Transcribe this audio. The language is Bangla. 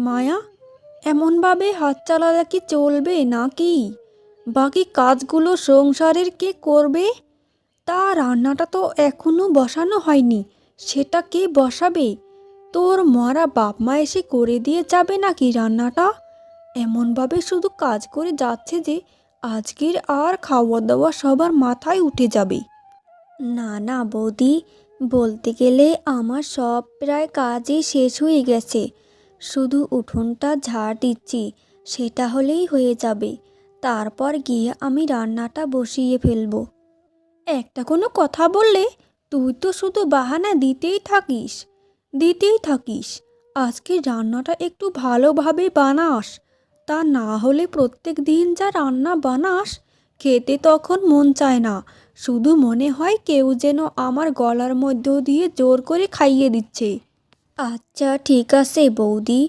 মায়া, এমনভাবে হাত চালালে কি চলবে নাকি? বাকি কাজগুলো সংসারের কে করবে? তা রান্নাটা তো এখনো বসানো হয়নি, সেটা কে বসাবে? তোর মরা বাপ মা এসে করে দিয়ে যাবে নাকি রান্নাটা? এমনভাবে শুধু কাজ করে যাচ্ছে যে আজকের আর খাওয়া দাওয়া সবার মাথায় উঠে যাবে। না না বৌদি, বলতে গেলে আমার সব প্রায় কাজই শেষ হয়ে গেছে, শুধু উঠোনটা ঝাড় দিচ্ছি, সেটা হলেই হয়ে যাবে। তারপর গিয়ে আমি রান্নাটা বসিয়ে ফেলবো। একটা কোনো কথা বললে তুই তো শুধু বাহানা দিতেই থাকিস। আজকে রান্নাটা একটু ভালোভাবে বানাস, তা না হলে প্রত্যেক দিন যা রান্না বানাস খেতে তখন মন চায় না, শুধু মনে হয় কেউ যেন আমার গলার মধ্য দিয়ে জোর করে খাইয়ে দিচ্ছে। আচ্ছা ঠিক আছে বৌদি,